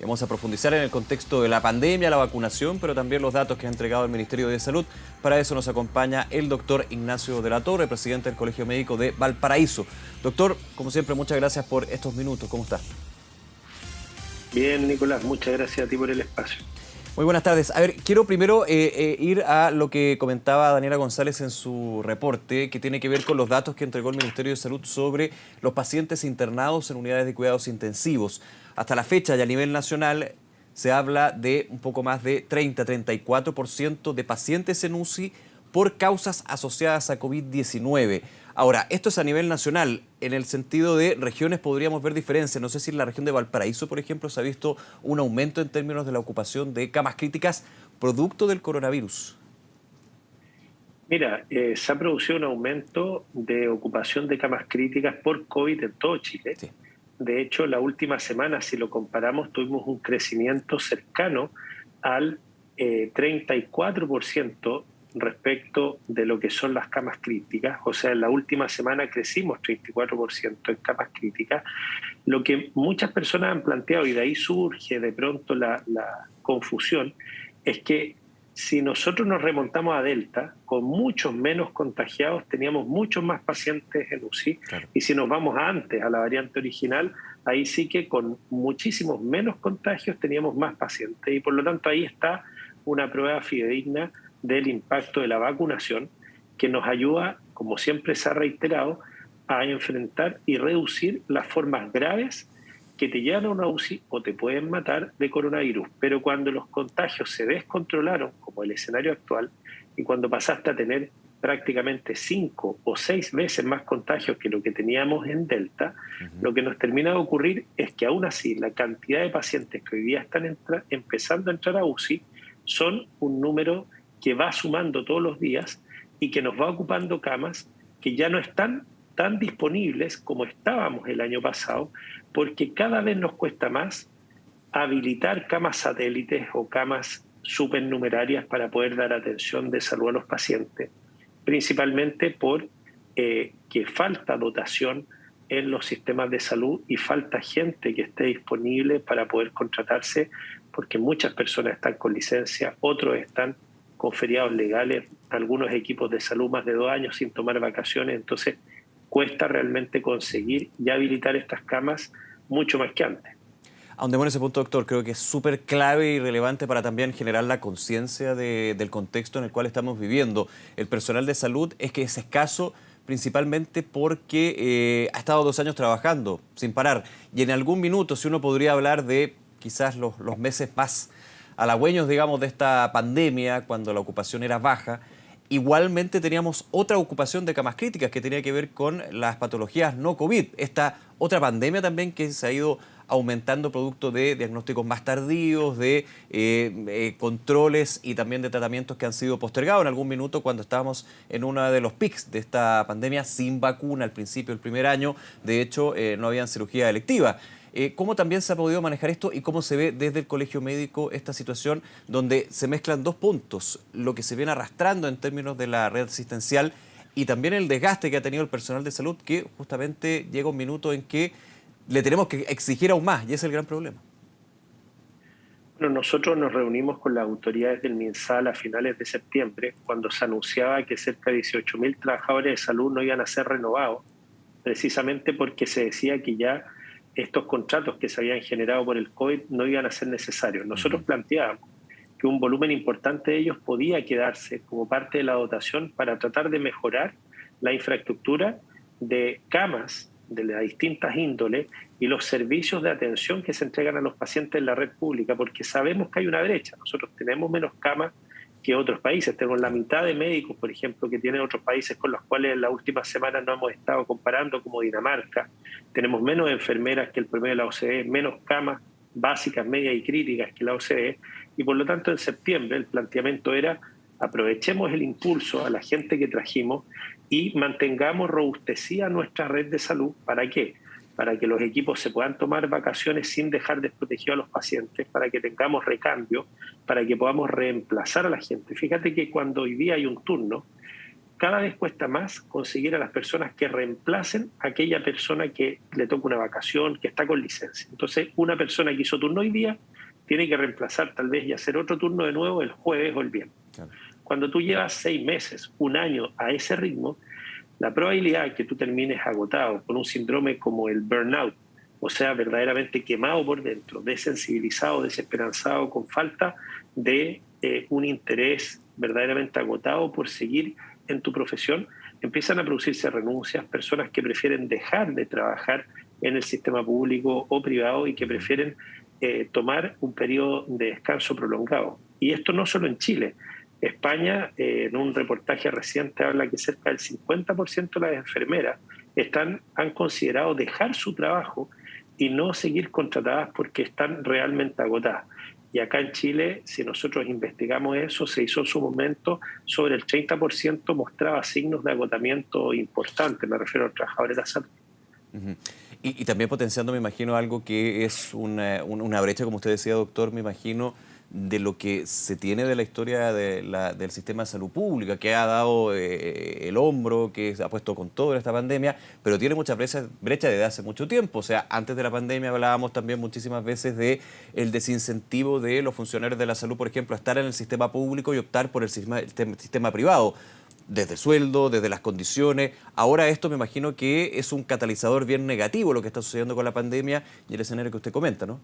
Vamos a profundizar en el contexto de la pandemia, la vacunación, pero también los datos que ha entregado el Ministerio de Salud. Para eso nos acompaña el doctor Ignacio de la Torre, presidente del Colegio Médico de Valparaíso. Doctor, como siempre, muchas gracias por estos minutos. ¿Cómo está? Bien, Nicolás, muchas gracias a ti por el espacio. Muy buenas tardes. A ver, quiero primero ir a lo que comentaba Daniela González en su reporte, que tiene que ver con los datos que entregó el Ministerio de Salud sobre los pacientes internados en unidades de cuidados intensivos. Hasta la fecha y a nivel nacional se habla de un poco más de 30-34% de pacientes en UCI por causas asociadas a COVID-19. Ahora, esto es a nivel nacional. En el sentido de regiones podríamos ver diferencias. No sé si en la región de Valparaíso, por ejemplo, se ha visto un aumento en términos de la ocupación de camas críticas producto del coronavirus. Mira, se ha producido un aumento de ocupación de camas críticas por COVID en todo Chile. Sí. De hecho, la última semana, si lo comparamos, tuvimos un crecimiento cercano al 34% respecto de lo que son las camas críticas. O sea, en la última semana crecimos 34% en camas críticas. Lo que muchas personas han planteado, y de ahí surge de pronto la confusión, es que si nosotros nos remontamos a Delta, con muchos menos contagiados, teníamos muchos más pacientes en UCI. Claro. Y si nos vamos antes, a la variante original, ahí sí que con muchísimos menos contagios teníamos más pacientes. Y por lo tanto ahí está una prueba fidedigna del impacto de la vacunación, que nos ayuda, como siempre se ha reiterado, a enfrentar y reducir las formas graves que te llevan a una UCI o te pueden matar de coronavirus. Pero cuando los contagios se descontrolaron, como el escenario actual, y cuando pasaste a tener prácticamente 5 o 6 veces más contagios que lo que teníamos en Delta, lo que nos termina de ocurrir es que aún así la cantidad de pacientes que hoy día están empezando a entrar a UCI son un número que va sumando todos los días y que nos va ocupando camas que ya no están tan disponibles como estábamos el año pasado, porque cada vez nos cuesta más habilitar camas satélites o camas supernumerarias para poder dar atención de salud a los pacientes, principalmente por que falta dotación en los sistemas de salud y falta gente que esté disponible para poder contratarse, porque muchas personas están con licencia, otros están con feriados legales, algunos equipos de salud más de 2 años sin tomar vacaciones, entonces cuesta realmente conseguir y habilitar estas camas mucho más que antes. Aunque bueno, ese punto, doctor, creo que es súper clave y relevante para también generar la conciencia del contexto en el cual estamos viviendo. El personal de salud es que es escaso principalmente porque ha estado 2 años trabajando sin parar. Y en algún minuto, si uno podría hablar de quizás los meses más halagüeños, digamos, de esta pandemia, cuando la ocupación era baja, igualmente teníamos otra ocupación de camas críticas que tenía que ver con las patologías no COVID. Esta otra pandemia también que se ha ido aumentando producto de diagnósticos más tardíos, de controles y también de tratamientos que han sido postergados en algún minuto cuando estábamos en uno de los pics de esta pandemia sin vacuna al principio del primer año. De hecho, no había cirugía electiva. ¿Cómo también se ha podido manejar esto y cómo se ve desde el Colegio Médico esta situación donde se mezclan 2 puntos? Lo que se viene arrastrando en términos de la red asistencial y también el desgaste que ha tenido el personal de salud, que justamente llega un minuto en que le tenemos que exigir aún más, y ese es el gran problema. Bueno, nosotros nos reunimos con las autoridades del MinSal a finales de septiembre, cuando se anunciaba que cerca de 18.000 trabajadores de salud no iban a ser renovados, precisamente porque se decía que ya estos contratos que se habían generado por el COVID no iban a ser necesarios. Nosotros planteábamos que un volumen importante de ellos podía quedarse como parte de la dotación para tratar de mejorar la infraestructura de camas de las distintas índoles y los servicios de atención que se entregan a los pacientes en la red pública, porque sabemos que hay una brecha. Nosotros tenemos menos camas que otros países. Tenemos la mitad de médicos, por ejemplo, que tienen otros países con los cuales en las últimas semanas no hemos estado comparando, como Dinamarca. Tenemos menos enfermeras que el promedio de la OCDE, menos camas básicas, medias y críticas que la OCDE. Y por lo tanto, en septiembre el planteamiento era: aprovechemos el impulso a la gente que trajimos y mantengamos robustecida nuestra red de salud. ¿Para qué? Para que los equipos se puedan tomar vacaciones sin dejar desprotegidos a los pacientes, para que tengamos recambio, para que podamos reemplazar a la gente. Fíjate que cuando hoy día hay un turno, cada vez cuesta más conseguir a las personas que reemplacen a aquella persona que le toca una vacación, que está con licencia. Entonces, una persona que hizo turno hoy día tiene que reemplazar tal vez y hacer otro turno de nuevo el jueves o el viernes. Claro. Cuando tú llevas 6 meses, un año a ese ritmo, la probabilidad de que tú termines agotado con un síndrome como el burnout, o sea, verdaderamente quemado por dentro, desensibilizado, desesperanzado, con falta de un interés verdaderamente agotado por seguir en tu profesión, empiezan a producirse renuncias, personas que prefieren dejar de trabajar en el sistema público o privado y que prefieren tomar un periodo de descanso prolongado. Y esto no solo en Chile. España, en un reportaje reciente, habla que cerca del 50% de las enfermeras han considerado dejar su trabajo y no seguir contratadas porque están realmente agotadas. Y acá en Chile, si nosotros investigamos eso, se hizo en su momento, sobre el 30% mostraba signos de agotamiento importantes, me refiero a los trabajadores de la salud. Ujú. Y también potenciando, me imagino, algo que es una brecha, como usted decía, doctor, me imagino, de lo que se tiene de la historia del sistema de salud pública, que ha dado el hombro, que se ha puesto con todo en esta pandemia, pero tiene muchas brechas desde hace mucho tiempo. O sea, antes de la pandemia hablábamos también muchísimas veces de el desincentivo de los funcionarios de la salud, por ejemplo, a estar en el sistema público y optar por el sistema privado, desde el sueldo, desde las condiciones. Ahora esto me imagino que es un catalizador bien negativo lo que está sucediendo con la pandemia y el escenario que usted comenta, ¿no?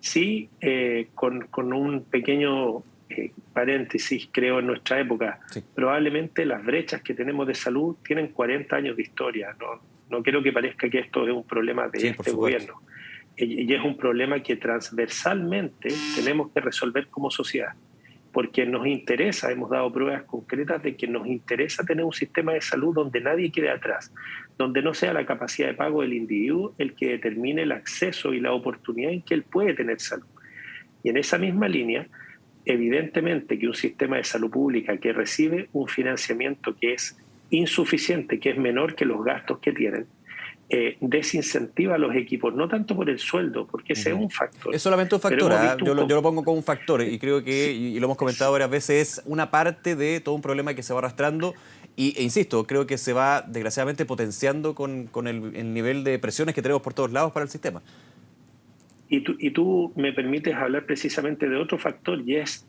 Sí, con un pequeño paréntesis, creo, en nuestra época, Sí, probablemente las brechas que tenemos de salud tienen 40 años de historia. No quiero que parezca que esto es un problema de sí, por este supuesto. gobierno. Y es un problema que transversalmente tenemos que resolver como sociedad, porque nos interesa, hemos dado pruebas concretas de que nos interesa tener un sistema de salud donde nadie quede atrás, donde no sea la capacidad de pago del individuo el que determine el acceso y la oportunidad en que él puede tener salud. Y en esa misma línea, evidentemente que un sistema de salud pública que recibe un financiamiento que es insuficiente, que es menor que los gastos que tienen, desincentiva a los equipos, no tanto por el sueldo, porque ese es Ujú. un factor, Es solamente un pero factor, hemos ¿ah? visto Yo lo pongo como un factor y creo que, sí, y lo hemos comentado varias veces, es una parte de todo un problema que se va arrastrando e insisto, creo que se va desgraciadamente potenciando con el nivel de presiones que tenemos por todos lados para el sistema. y tú me permites hablar precisamente de otro factor y es,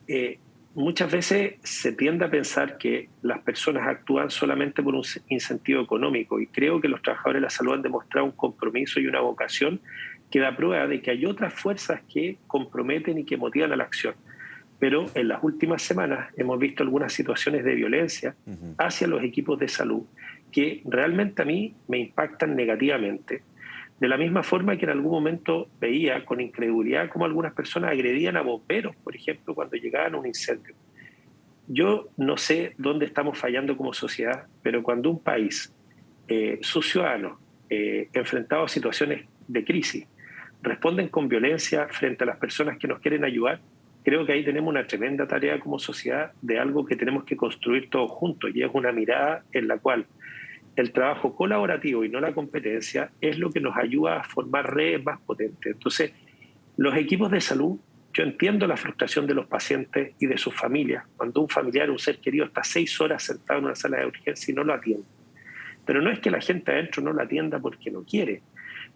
eh, muchas veces se tiende a pensar que las personas actúan solamente por un incentivo económico y creo que los trabajadores de la salud han demostrado un compromiso y una vocación que da prueba de que hay otras fuerzas que comprometen y que motivan a la acción. Pero en las últimas semanas hemos visto algunas situaciones de violencia Ujú. hacia los equipos de salud que realmente a mí me impactan negativamente. De la misma forma que en algún momento veía con incredulidad cómo algunas personas agredían a bomberos, por ejemplo, cuando llegaban a un incendio. Yo no sé dónde estamos fallando como sociedad, pero cuando un país, sus ciudadanos, enfrentados a situaciones de crisis, responden con violencia frente a las personas que nos quieren ayudar, creo que ahí tenemos una tremenda tarea como sociedad de algo que tenemos que construir todos juntos y es una mirada en la cual el trabajo colaborativo y no la competencia es lo que nos ayuda a formar redes más potentes. Entonces, los equipos de salud, yo entiendo la frustración de los pacientes y de sus familias. Cuando un familiar, un ser querido, está 6 horas sentado en una sala de urgencia y no lo atiende. Pero no es que la gente adentro no la atienda porque no quiere.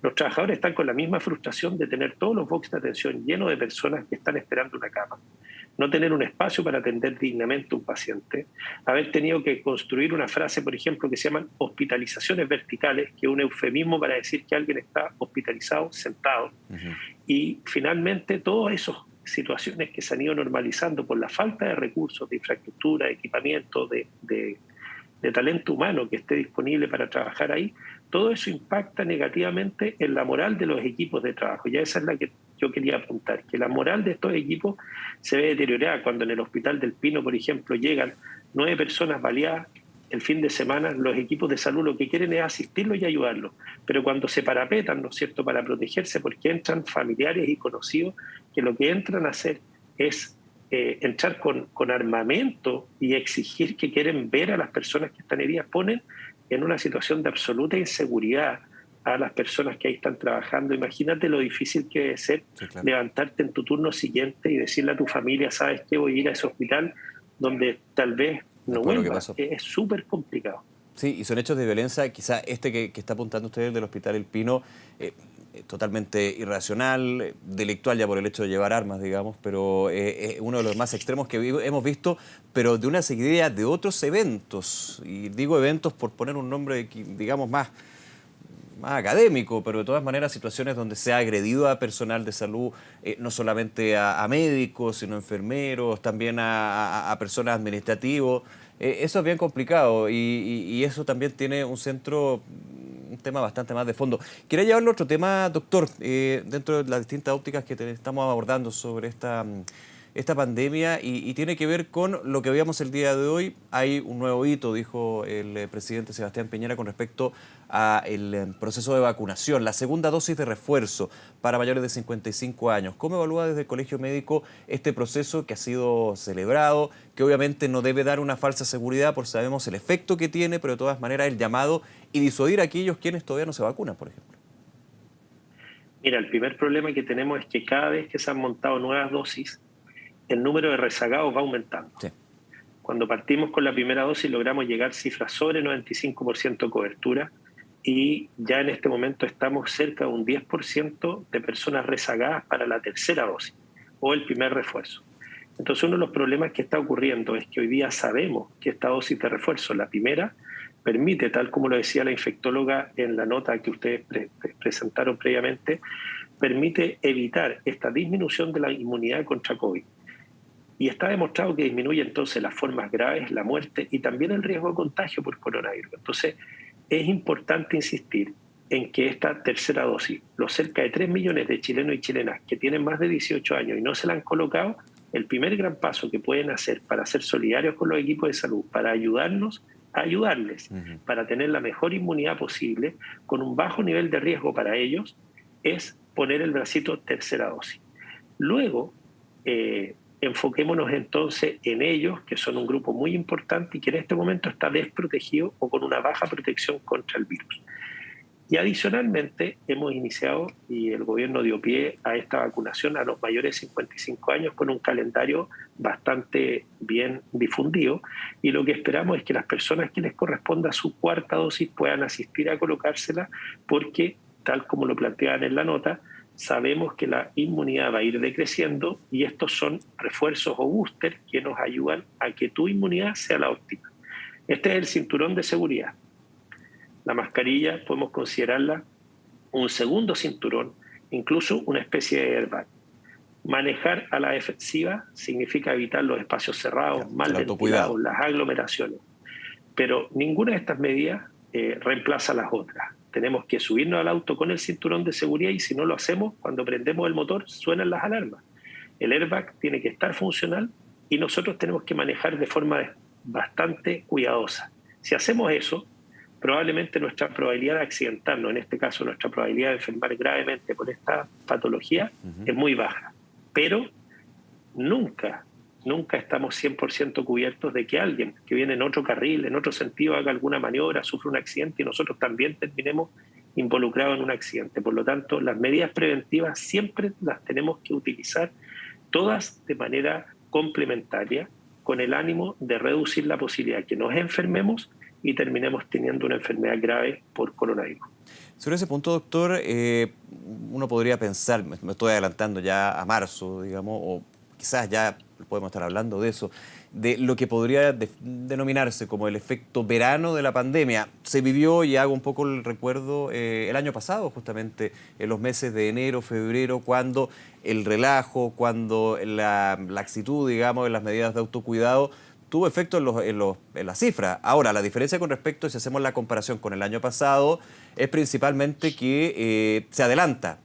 Los trabajadores están con la misma frustración de tener todos los boxes de atención llenos de personas que están esperando una cama, no tener un espacio para atender dignamente a un paciente, haber tenido que construir una frase, por ejemplo, que se llaman hospitalizaciones verticales, que es un eufemismo para decir que alguien está hospitalizado sentado, Ujú. y finalmente todas esas situaciones que se han ido normalizando por la falta de recursos, de infraestructura, de equipamiento, de talento humano que esté disponible para trabajar ahí, todo eso impacta negativamente en la moral de los equipos de trabajo. Y esa es la que yo quería apuntar, que la moral de estos equipos se ve deteriorada cuando en el Hospital del Pino, por ejemplo, llegan 9 personas baleadas el fin de semana. Los equipos de salud lo que quieren es asistirlos y ayudarlos, pero cuando se parapetan, ¿no es cierto?, para protegerse, porque entran familiares y conocidos que lo que entran a hacer es entrar con armamento y exigir que quieren ver a las personas que están heridas, ponen en una situación de absoluta inseguridad a las personas que ahí están trabajando. Imagínate lo difícil que debe ser Sí, claro. levantarte en tu turno siguiente y decirle a tu familia, sabes que voy a ir a ese hospital donde tal vez no Después de lo que vuelva. pasó. Es súper complicado. Sí, y son hechos de violencia, quizá este que está apuntando usted del Hospital El Pino, eh, totalmente irracional, delictual ya por el hecho de llevar armas, digamos, pero es uno de los más extremos que hemos visto, pero de una seguidilla de otros eventos. Y digo eventos por poner un nombre, digamos, más académico, pero de todas maneras situaciones donde se ha agredido a personal de salud, no solamente a médicos, sino a enfermeros, también a personas administrativos. Eso es bien complicado y eso también tiene un tema bastante más de fondo. Quería llevarlo a otro tema, doctor, dentro de las distintas ópticas que estamos abordando sobre esta pandemia y tiene que ver con lo que veíamos el día de hoy. Hay un nuevo hito, dijo el presidente Sebastián Piñera, con respecto al proceso de vacunación, la segunda dosis de refuerzo para mayores de 55 años. ¿Cómo evalúa desde el Colegio Médico este proceso que ha sido celebrado, que obviamente no debe dar una falsa seguridad, porque sabemos el efecto que tiene, pero de todas maneras el llamado y disuadir a aquellos quienes todavía no se vacunan, por ejemplo? Mira, el primer problema que tenemos es que cada vez que se han montado nuevas dosis, el número de rezagados va aumentando. Sí. Cuando partimos con la primera dosis logramos llegar a cifras sobre 95% de cobertura y ya en este momento estamos cerca de un 10% de personas rezagadas para la tercera dosis o el primer refuerzo. Entonces uno de los problemas que está ocurriendo es que hoy día sabemos que esta dosis de refuerzo, la primera, permite, tal como lo decía la infectóloga en la nota que ustedes presentaron previamente, permite evitar esta disminución de la inmunidad contra COVID. Y está demostrado que disminuye entonces las formas graves, la muerte y también el riesgo de contagio por coronavirus. Entonces, es importante insistir en que esta tercera dosis, los cerca de 3 millones de chilenos y chilenas que tienen más de 18 años y no se la han colocado, el primer gran paso que pueden hacer para ser solidarios con los equipos de salud, para ayudarnos a ayudarles, para tener la mejor inmunidad posible, con un bajo nivel de riesgo para ellos, es poner el bracito tercera dosis. Luego, enfoquémonos entonces en ellos, que son un grupo muy importante y que en este momento está desprotegido o con una baja protección contra el virus. Y adicionalmente hemos iniciado, y el gobierno dio pie a esta vacunación a los mayores de 55 años con un calendario bastante bien difundido, y lo que esperamos es que las personas que les corresponda su cuarta dosis puedan asistir a colocársela porque, tal como lo planteaban en la nota, sabemos que la inmunidad va a ir decreciendo y estos son refuerzos o booster que nos ayudan a que tu inmunidad sea la óptima. Este es el cinturón de seguridad. La mascarilla podemos considerarla un segundo cinturón, incluso una especie de airbag. Manejar a la defensiva significa evitar los espacios cerrados, mal ventilados, las aglomeraciones. Pero ninguna de estas medidas reemplaza las otras. Tenemos que subirnos al auto con el cinturón de seguridad y si no lo hacemos, cuando prendemos el motor suenan las alarmas. El airbag tiene que estar funcional y nosotros tenemos que manejar de forma bastante cuidadosa. Si hacemos eso, probablemente nuestra probabilidad de accidentarnos, en este caso nuestra probabilidad de enfermar gravemente por esta patología, es muy baja. Pero nunca estamos 100% cubiertos de que alguien que viene en otro carril, en otro sentido, haga alguna maniobra, sufra un accidente y nosotros también terminemos involucrados en un accidente. Por lo tanto, las medidas preventivas siempre las tenemos que utilizar todas de manera complementaria, con el ánimo de reducir la posibilidad de que nos enfermemos y terminemos teniendo una enfermedad grave por coronavirus. Sobre ese punto, doctor, uno podría pensar, me estoy adelantando ya a marzo, digamos, o quizás ya podemos estar hablando de eso, de lo que podría denominarse como el efecto verano de la pandemia. Se vivió, y hago un poco el recuerdo, el año pasado, justamente, en los meses de enero, febrero, cuando el relajo, cuando la laxitud, digamos, en las medidas de autocuidado, tuvo efecto en las cifras. Ahora, la diferencia con respecto, si hacemos la comparación con el año pasado, es principalmente que se adelanta.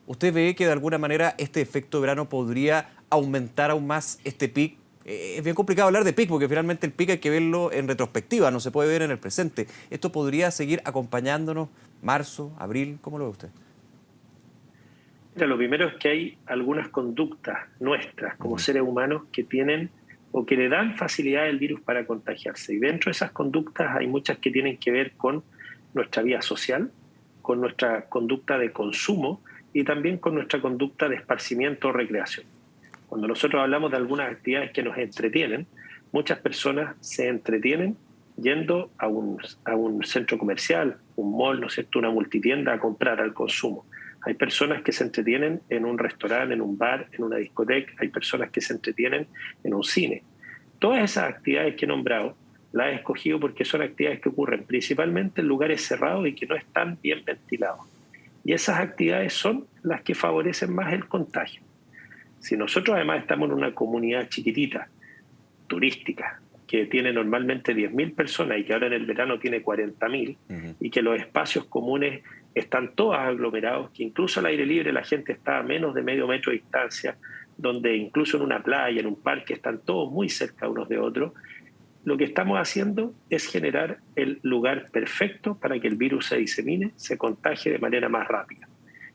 ¿Usted ve que de alguna manera este efecto verano podría aumentar aún más este pic? Es bien complicado hablar de pic porque finalmente el pic hay que verlo en retrospectiva, no se puede ver en el presente. ¿Esto podría seguir acompañándonos marzo, abril? ¿Cómo lo ve usted? Mira, lo primero es que hay algunas conductas nuestras como seres humanos que tienen o que le dan facilidad al virus para contagiarse. Y dentro de esas conductas hay muchas que tienen que ver con nuestra vida social, con nuestra conducta de consumo y también con nuestra conducta de esparcimiento o recreación. Cuando nosotros hablamos de algunas actividades que nos entretienen, muchas personas se entretienen yendo a un centro comercial, un mall, ¿no es cierto?, una multitienda a comprar al consumo. Hay personas que se entretienen en un restaurante, en un bar, en una discoteca, hay personas que se entretienen en un cine. Todas esas actividades que he nombrado las he escogido porque son actividades que ocurren principalmente en lugares cerrados y que no están bien ventilados. Y esas actividades son las que favorecen más el contagio. Si nosotros además estamos en una comunidad chiquitita, turística, que tiene normalmente 10.000 personas y que ahora en el verano tiene 40.000, y que los espacios comunes están todos aglomerados, que incluso al aire libre la gente está a menos de medio metro de distancia, donde incluso en una playa, en un parque, están todos muy cerca unos de otros, lo que estamos haciendo es generar el lugar perfecto para que el virus se disemine, se contagie de manera más rápida.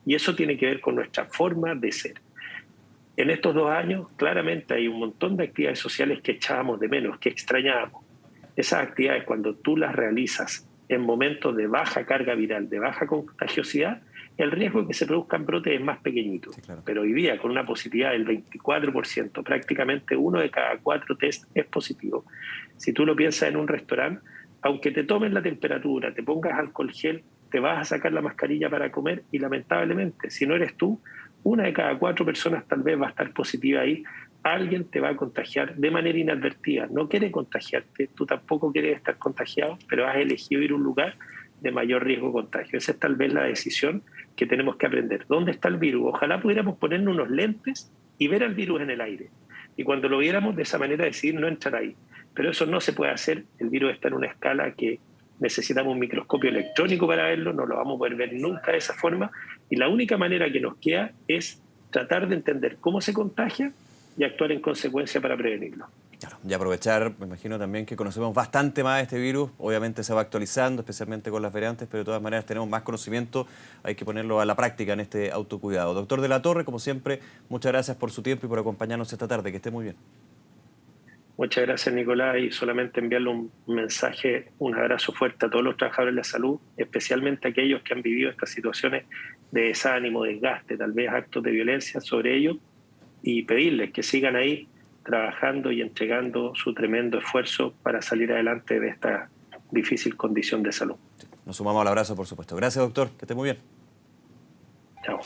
Y eso tiene que ver con nuestra forma de ser. En estos 2 años, claramente hay un montón de actividades sociales que echábamos de menos, que extrañábamos. Esas actividades, cuando tú las realizas en momentos de baja carga viral, de baja contagiosidad, el riesgo de que se produzcan brotes es más pequeñito. Sí, claro. Pero hoy día, con una positividad del 24%, prácticamente 1 de cada 4 test es positivo. Si tú lo piensas en un restaurante, aunque te tomen la temperatura, te pongas alcohol gel, te vas a sacar la mascarilla para comer y lamentablemente, si no eres tú, 1 de cada 4 personas tal vez va a estar positiva ahí. Alguien te va a contagiar de manera inadvertida. No quiere contagiarte, tú tampoco quieres estar contagiado, pero has elegido ir a un lugar de mayor riesgo de contagio. Esa es tal vez la decisión que tenemos que aprender. ¿Dónde está el virus? Ojalá pudiéramos ponernos unos lentes y ver al virus en el aire. Y cuando lo viéramos de esa manera decidir no entrar ahí. Pero eso no se puede hacer. El virus está en una escala que necesitamos un microscopio electrónico para verlo, no lo vamos a poder ver nunca de esa forma. Y la única manera que nos queda es tratar de entender cómo se contagia y actuar en consecuencia para prevenirlo. Claro, y aprovechar, me imagino también que conocemos bastante más de este virus, obviamente se va actualizando, especialmente con las variantes, pero de todas maneras tenemos más conocimiento, hay que ponerlo a la práctica en este autocuidado. Doctor de la Torre, como siempre, muchas gracias por su tiempo y por acompañarnos esta tarde, que esté muy bien. Muchas gracias, Nicolás, y solamente enviarle un mensaje, un abrazo fuerte a todos los trabajadores de la salud, especialmente a aquellos que han vivido estas situaciones de desánimo, desgaste, tal vez actos de violencia sobre ellos, y pedirles que sigan ahí trabajando y entregando su tremendo esfuerzo para salir adelante de esta difícil condición de salud. Nos sumamos al abrazo, por supuesto. Gracias, doctor, que esté muy bien. Chao.